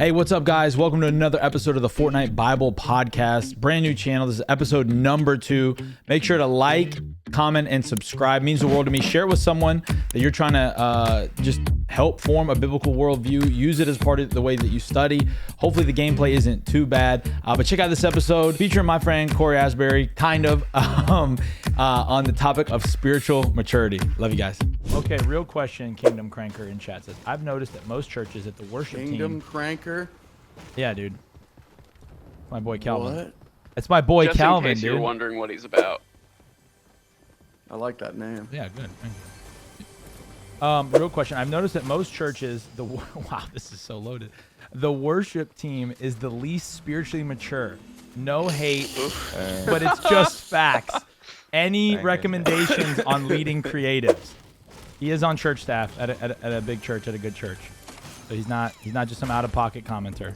Hey, what's up, guys? Welcome to another episode of the Fortnite Bible Podcast. Brand new channel. This is episode number 2. Make sure to like, comment, and subscribe. It means the world to me. Share it with someone that you're trying to just help form a biblical worldview. Use it as part of the way that you study. Hopefully the gameplay isn't too bad. But check out this episode featuring my friend Cory Asbury, on the topic of spiritual maturity. Love you guys. Okay, real question, Kingdomcranker in chat says, I've noticed that most churches at the worship team... Kingdomcranker? Yeah, dude. My boy Calvin. What? It's my boy Just Calvin, in case dude. you're wondering what he's about. I like that name. Yeah, good. Thank you. Real question. I've noticed that most churches, wow, this is so loaded. The worship team is the least spiritually mature. No hate, but it's just facts. Any recommendations on leading creatives? He is on church staff at a big church, at a good church. So he's not just some out-of-pocket commenter.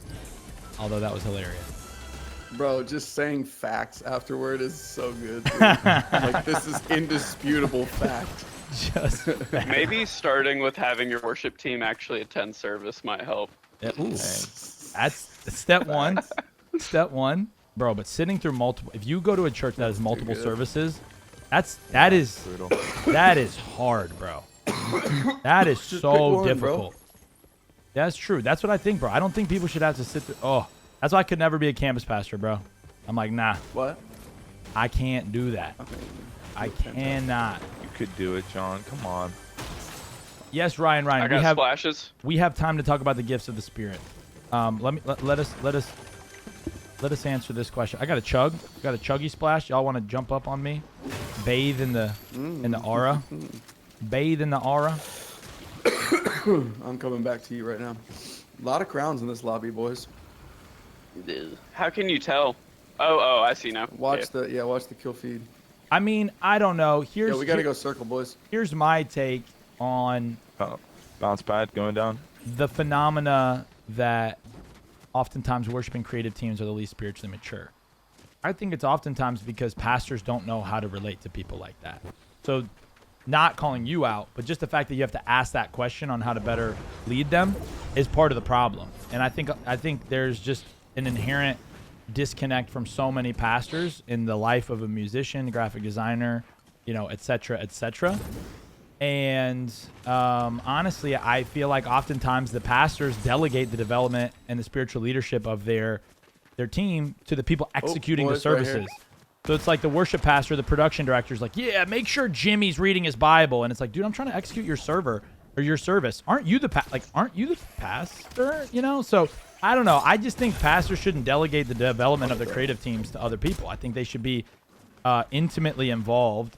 Although that was hilarious. Bro, just saying facts afterward is so good. Dude. Like, this is indisputable fact. Just facts. Maybe starting with having your worship team actually attend service might help. Yeah, ooh. That's step one. Step one. Bro, but sitting through multiple, if you go to a church that has multiple services, that is brutal. That is hard, bro. That is so difficult. Bro. That's true. That's what I think, bro. I don't think people should have to sit through. Oh, that's why I could never be a campus pastor, bro. I'm like, nah. What? I can't do that. Okay. I cannot. You could do it, John. Come on. Yes, Ryan. I got splashes. We have time to talk about the gifts of the Spirit. Let us answer this question. I got a chug. Got a chuggy splash. Y'all want to jump up on me? Bathe in the aura. Bathe in the aura. I'm coming back to you right now. A lot of crowns in this lobby, boys. How can you tell? Oh, I see now. Watch the kill feed. I mean, I don't know. We gotta go circle, boys. Here's my take on Bounce pad going down. The phenomena that oftentimes worshiping creative teams are the least spiritually mature. I think it's oftentimes because pastors don't know how to relate to people like that. So not calling you out, but just the fact that you have to ask that question on how to better lead them is part of the problem. And I think there's just an inherent disconnect from so many pastors in the life of a musician, graphic designer, et cetera, et cetera. And honestly, I feel like oftentimes the pastors delegate the development and the spiritual leadership of their team to the people executing the services. Right, so it's like the worship pastor, the production director is like, yeah, make sure Jimmy's reading his Bible. And it's like, dude, I'm trying to execute your server or your service. Aren't you the pastor? So I don't know. I just think pastors shouldn't delegate the development of the creative teams to other people. I think they should be intimately involved.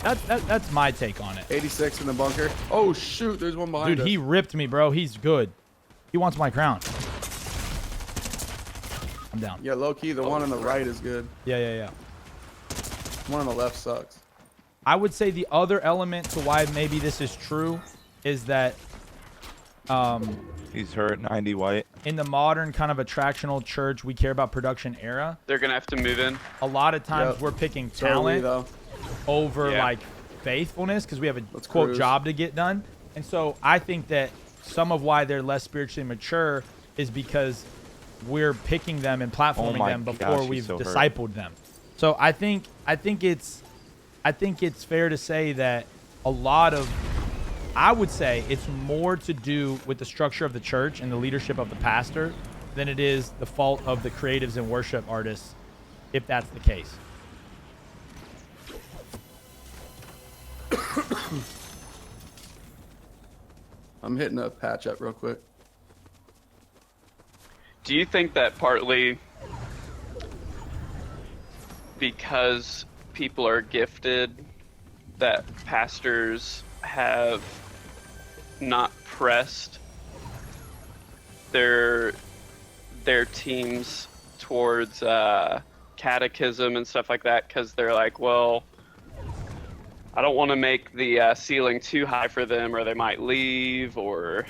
That's my take on it. 86 in the bunker. Oh, shoot. There's one behind us. Dude, he ripped me, bro. He's good. He wants my crown. I'm down. Yeah, low-key, the one on the right is good. Yeah. One on the left sucks. I would say the other element to why maybe this is true is that he's hurt, 90 white. In the modern kind of attractional church, we care about production era. They're going to have to move in. A lot of times we're picking talent over like faithfulness because we have a quote job to get done. And so I think that some of why they're less spiritually mature is because we're picking them and platforming them before we've discipled them. So I think it's fair to say that I would say it's more to do with the structure of the church and the leadership of the pastor than it is the fault of the creatives and worship artists, if that's the case. I'm hitting a patch up real quick. Do you think that partly because people are gifted that pastors have not pressed their teams towards catechism and stuff like that because they're like, well, I don't want to make the ceiling too high for them or they might leave, or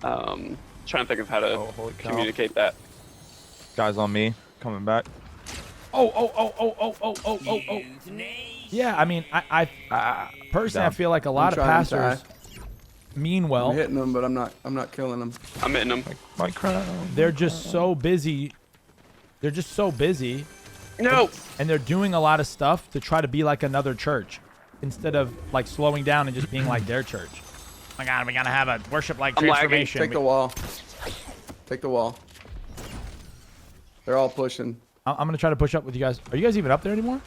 trying to think of how to communicate that. Guys on me, coming back. Yeah, I mean, I personally, I feel like a lot of pastors mean well. I'm hitting them, but I'm not killing them. I'm hitting them. My crown. They're just so busy. They're just so busy. No. And they're doing a lot of stuff to try to be like another church instead of like slowing down and just being like their church. Oh my God, we gotta have a worship like I'm lagging. transformation. Take the wall. Take the wall. They're all pushing. I'm gonna try to push up with you guys. Are you guys even up there anymore?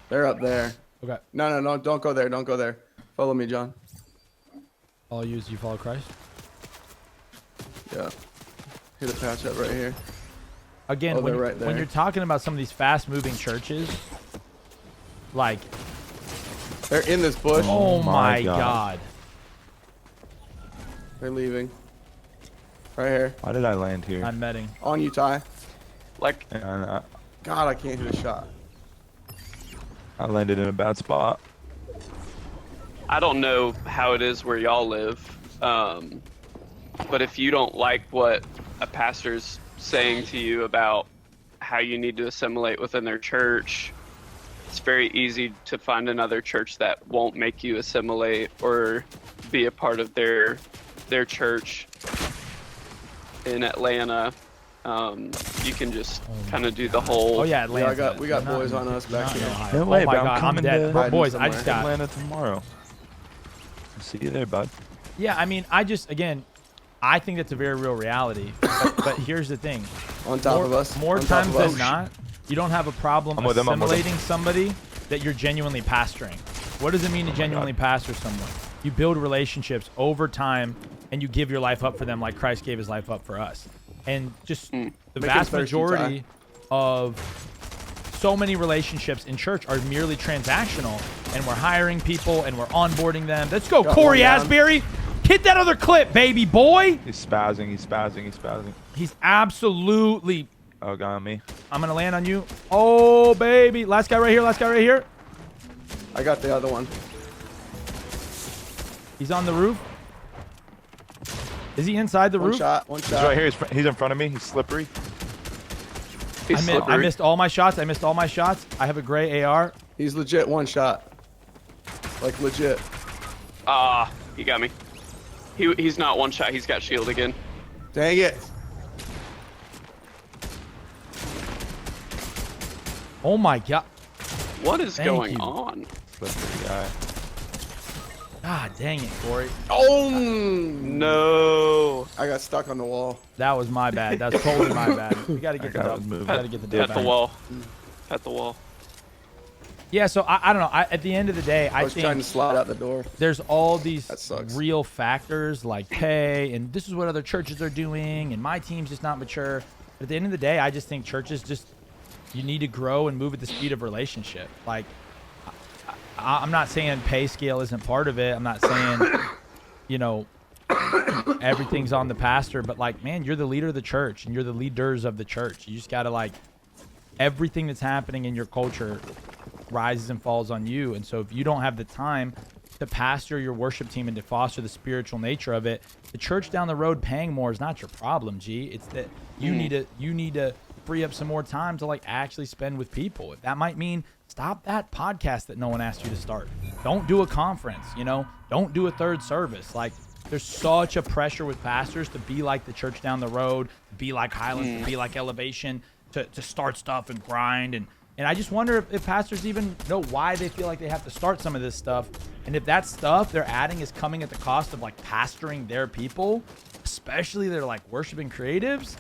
They're up there. Okay. No. Don't go there. Don't go there. Follow me, John. All you is you follow Christ. Yeah. Hit a patch up right here. Again, Oh, when, they're right there. when you're talking about some of these fast-moving churches, like, They're in this bush. oh my my God. God. They're leaving. Right here. Why did I land here? I'm medding. On you, Ty. Like, And God, I can't hit a shot. I landed in a bad spot. I don't know how it is where y'all live, but if you don't like what a pastor's saying to you about how you need to assimilate within their church, it's very easy to find another church that won't make you assimilate or be a part of their church in Atlanta. You can just kind of do the whole. Oh yeah, Atlanta. Yeah, we got They're not boys in- on us they're back not in here. Ohio. No Oh way, my but I'm God, I'm coming dead. to Bro, boys, I somewhere. just got. Atlanta tomorrow. See you there, bud. Yeah, I mean, I think that's a very real reality. But here's the thing. On top of us. More On top times of us. than not, you don't have a problem I'm with them, I'm with them. assimilating somebody that you're genuinely pastoring. What does it mean to genuinely pastor someone? You build relationships over time, and you give your life up for them like Christ gave his life up for us. And just the Make it vast thirsty, majority of so many relationships in church are merely transactional, and we're hiring people and we're onboarding them. Let's go, Got Cory one down. Asbury. Hit that other clip, baby boy. He's spazzing. He's spazzing. He's spazzing. He's absolutely. Oh, got on me. I'm gonna land on you. Oh, baby. Last guy right here. Last guy right here. I got the other one. He's on the roof. Is he inside the One roof? shot. One He's shot. right here. He's in front of me. He's slippery. He's I slippery. missed all my shots. I have a gray AR. He's legit one shot. Like legit. Ah, he got me. He's not one shot. He's got shield again. Dang it. Oh my God. What is Thank going you. on? Slippery guy. God dang it, Cory. Oh No. I got stuck on the wall. That was my bad. That's totally my bad. We gotta get the That guy dub. was We moving. gotta get the At dub the back. wall. At the wall. Yeah, so I don't know. At the end of the day, I I was trying to think slide out the door. there's all these That sucks. real factors like pay, and this is what other churches are doing, and my team's just not mature. But at the end of the day, I just think churches you need to grow and move at the speed of relationship. Like, I'm not saying pay scale isn't part of it. I'm not saying, everything's on the pastor, but like, man, you're the leader of the church and you're the leaders of the church. You just got to everything that's happening in your culture rises and falls on you. And so if you don't have the time to pastor your worship team and to foster the spiritual nature of it, the church down the road paying more is not your problem, G. It's that you need to free up some more time to actually spend with people. If that might mean stop that podcast that no one asked you to start. Don't do a conference, don't do a third service. There's such a pressure with pastors to be like the church down the road, to be like Highlands, to be like Elevation, to start stuff and grind. And I just wonder if pastors even know why they feel like they have to start some of this stuff. And if that stuff they're adding is coming at the cost of pastoring their people, especially their worshiping creatives,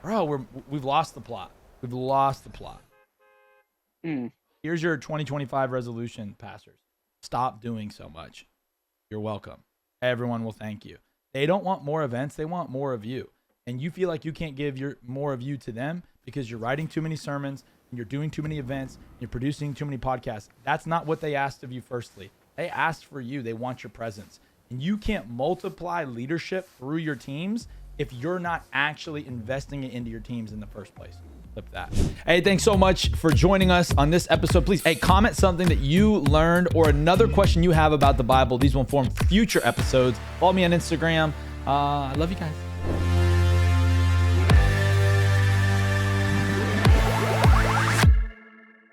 bro, we've lost the plot. We've lost the plot. Here's your 2025 resolution, pastors. Stop doing so much. You're welcome. Everyone will thank you. They don't want more events. They want more of you. And you feel like you can't give more of you to them because you're writing too many sermons, and you're doing too many events, and you're producing too many podcasts. That's not what they asked of you firstly. They asked for you. They want your presence. And you can't multiply leadership through your teams if you're not actually investing it into your teams in the first place. Flip that. Hey, thanks so much for joining us on this episode. Please, comment something that you learned or another question you have about the Bible. These will inform future episodes. Follow me on Instagram. I love you guys.